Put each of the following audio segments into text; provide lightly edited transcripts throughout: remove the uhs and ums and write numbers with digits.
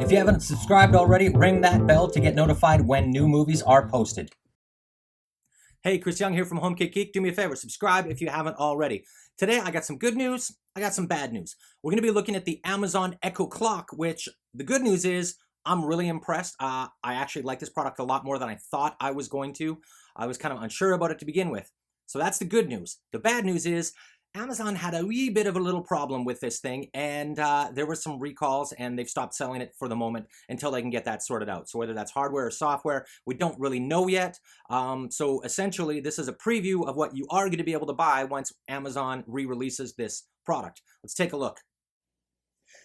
If you haven't subscribed already, ring that bell to get notified when new movies are posted. Hey, Chris Young here from HomeKit Geek. Do me a favor, subscribe if you haven't already. Today, I got some good news, I got some bad news. We're going to be looking at the Amazon Echo Clock, which the good news is I'm really impressed. I actually like this product a lot more than I thought I was going to. I was kind of unsure about it to begin with. So that's the good news. The bad news is Amazon had a wee bit of a little problem with this thing, and there were some recalls, and they've stopped selling it for the moment until they can get that sorted out. So whether that's hardware or software, we don't really know yet. So essentially, this is a preview of what you are going to be able to buy once Amazon re-releases this product. Let's take a look.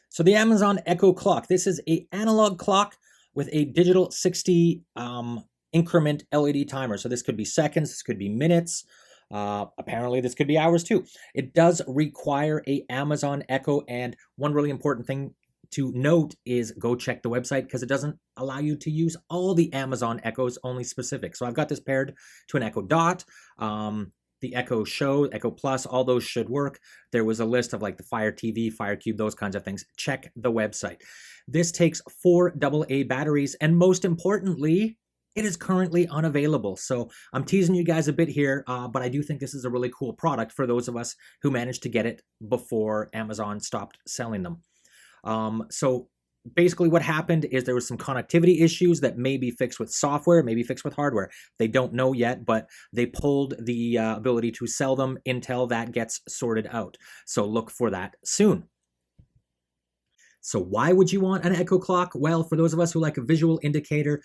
So the Amazon Echo Clock. This is an analog clock with a digital 60 increment LED timer. So this could be seconds, this could be minutes. Apparently this could be hours too. It does require a Amazon Echo, and one really important thing to note is go check the website because it doesn't allow you to use all the Amazon Echoes, only specific. So I've got this paired to an Echo Dot, the Echo Show, Echo Plus, all those should work. There was a list of like the Fire TV, Fire Cube, those kinds of things. Check the website. This takes 4 AA batteries, and most importantly, it is currently unavailable. So I'm teasing you guys a bit here, but I do think this is a really cool product for those of us who managed to get it before Amazon stopped selling them. So basically what happened is there was some connectivity issues that may be fixed with software, maybe fixed with hardware. They don't know yet, but they pulled the ability to sell them until that gets sorted out. So look for that soon. So why would you want an Echo Clock? Well, for those of us who like a visual indicator,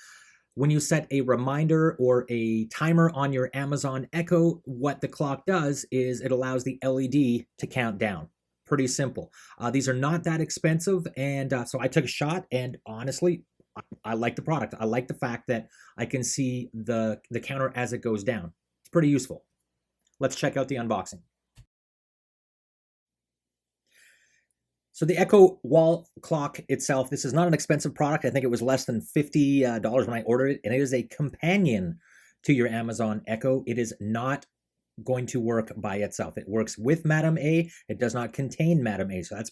when you set a reminder or a timer on your Amazon Echo, what the clock does is it allows the LED to count down. Pretty simple. These are not that expensive, and so I took a shot, and honestly, I like the product. I like the fact that I can see the counter as it goes down. It's pretty useful. Let's check out the unboxing. So the Echo wall clock itself, this is not an expensive product. I think it was less than $50 when I ordered it, and it is a companion to your Amazon Echo. It is not going to work by itself. It works with Madame A. It does not contain Madame A. So that's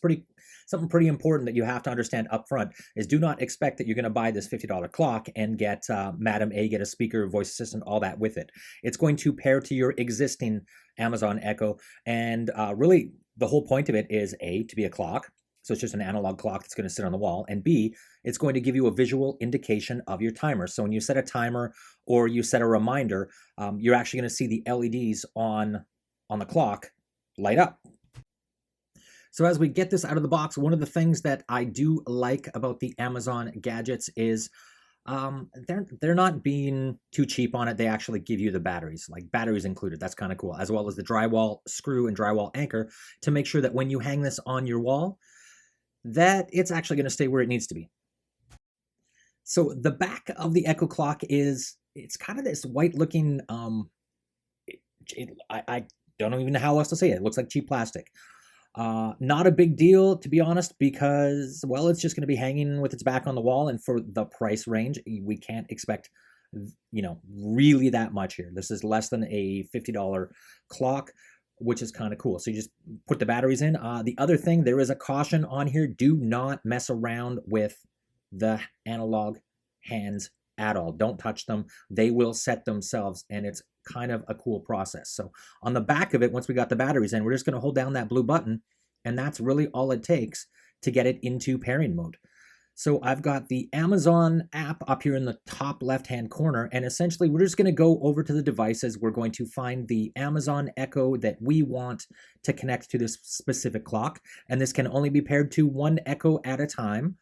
something pretty important that you have to understand up front is do not expect that you're going to buy this $50 clock and get Madame A, get a speaker, voice assistant, all that with it. It's going to pair to your existing Amazon Echo, and really the whole point of it is A, to be a clock. So it's just an analog clock that's going to sit on the wall. And B, it's going to give you a visual indication of your timer. So when you set a timer or you set a reminder, you're actually going to see the LEDs on the clock light up. So as we get this out of the box, one of the things that I do like about the Amazon gadgets is they're not being too cheap on it. They actually give you the batteries, like batteries included. That's kind of cool, as well as the drywall screw and drywall anchor to make sure that when you hang this on your wall, that it's actually going to stay where it needs to be. So the back of the Echo Clock it's kind of this white looking, I don't even know how else to say it. It looks like cheap plastic. Not a big deal, to be honest, because, well, it's just going to be hanging with its back on the wall, and for the price range, we can't expect, really that much here. This is less than a $50 clock, which is kind of cool. So you just put the batteries in. The other thing, there is a caution on here. Do not mess around with the analog hands at all. Don't touch them. They will set themselves, and it's kind of a cool process. So on the back of it, once we got the batteries in, we're just going to hold down that blue button, and that's really all it takes to get it into pairing mode. So I've got the Amazon app up here in the top left-hand corner, and essentially we're just going to go over to the devices. We're going to find the Amazon Echo that we want to connect to this specific clock, and this can only be paired to one Echo at a time.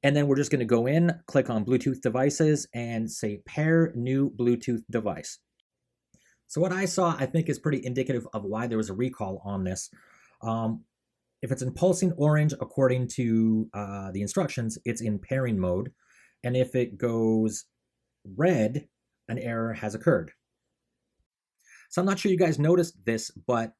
And then we're just going to go in, click on Bluetooth devices, and say pair new Bluetooth device. So what I saw, I think, is pretty indicative of why there was a recall on this. If it's in pulsing orange, according to the instructions, it's in pairing mode. And if it goes red, an error has occurred. So I'm not sure you guys noticed this, but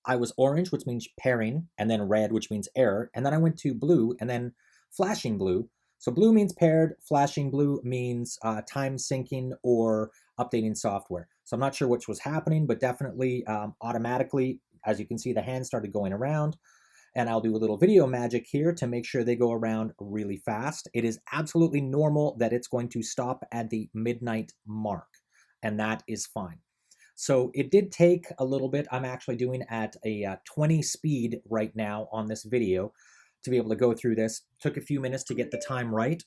I was orange, which means pairing, and then red, which means error. And then I went to blue, and then flashing blue. So blue means paired, flashing blue means time syncing or updating software. So I'm not sure which was happening, but definitely automatically, as you can see, the hand started going around. And I'll do a little video magic here to make sure they go around really fast. It is absolutely normal that it's going to stop at the midnight mark, and that is fine. So it did take a little bit. I'm actually doing at a 20 speed right now on this video to be able to go through this. Took a few minutes to get the time right.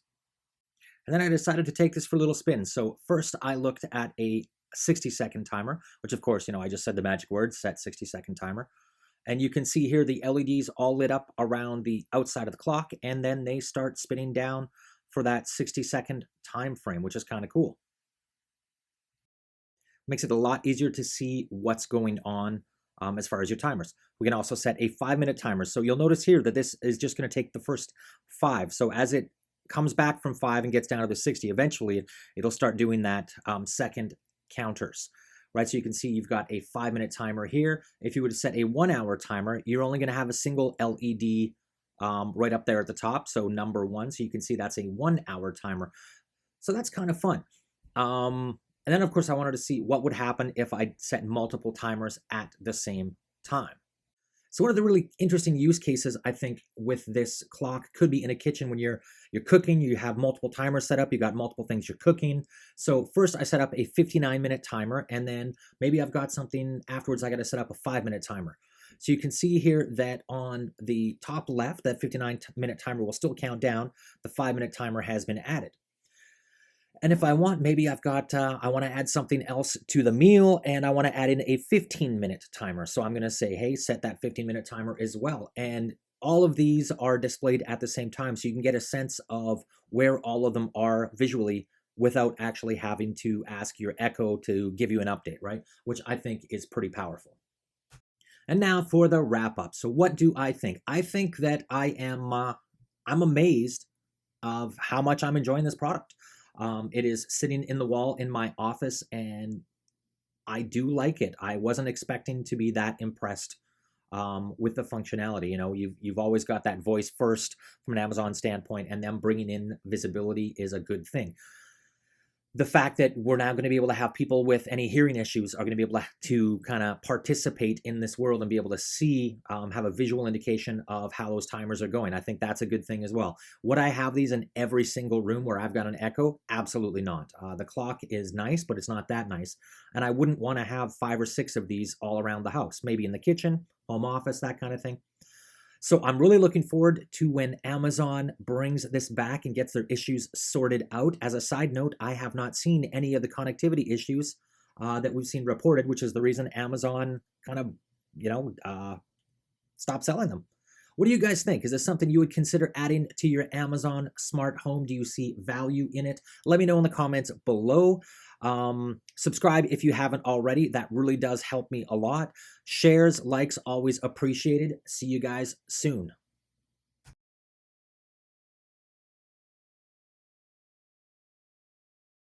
And then I decided to take this for a little spin. So first I looked at a 60-second timer, which of course, I just said the magic word, set 60-second timer. And you can see here the LEDs all lit up around the outside of the clock, and then they start spinning down for that 60-second time frame, which is kind of cool. Makes it a lot easier to see what's going on as far as your timers. We can also set a 5-minute timer. So you'll notice here that this is just going to take the first 5. So as it comes back from 5 and gets down to the 60, eventually it'll start doing that second counters. Right, so you can see you've got a 5-minute timer here. If you were to set a 1-hour timer, you're only going to have a single LED right up there at the top, so number 1. So you can see that's a 1-hour timer. So that's kind of fun. And then, of course, I wanted to see what would happen if I set multiple timers at the same time. So one of the really interesting use cases, I think, with this clock could be in a kitchen when you're cooking, you have multiple timers set up, you got multiple things you're cooking. So first I set up a 59-minute timer, and then maybe I've got something afterwards I got to set up a 5-minute timer. So you can see here that on the top left, that 59-minute timer will still count down. The 5-minute timer has been added. And if I want, maybe I've got, I want to add something else to the meal, and I want to add in a 15-minute timer. So I'm going to say, hey, set that 15-minute timer as well. And all of these are displayed at the same time, so you can get a sense of where all of them are visually without actually having to ask your Echo to give you an update, right? Which I think is pretty powerful. And now for the wrap up. So what do I think? I think that I'm amazed of how much I'm enjoying this product. It is sitting in the wall in my office, and I do like it. I wasn't expecting to be that impressed with the functionality. You've always got that voice first from an Amazon standpoint, and them bringing in visibility is a good thing. The fact that we're now going to be able to have people with any hearing issues are going to be able to kind of participate in this world and be able to see, have a visual indication of how those timers are going. I think that's a good thing as well. Would I have these in every single room where I've got an Echo? Absolutely not. The clock is nice, but it's not that nice. And I wouldn't want to have 5 or 6 of these all around the house, maybe in the kitchen, home office, that kind of thing. So I'm really looking forward to when Amazon brings this back and gets their issues sorted out. As a side note, I have not seen any of the connectivity issues that we've seen reported, which is the reason Amazon kind of, stopped selling them. What do you guys think? Is this something you would consider adding to your Amazon smart home? Do you see value in it? Let me know in the comments below. Subscribe if you haven't already. That really does help me a lot. Shares, likes, always appreciated. See you guys soon.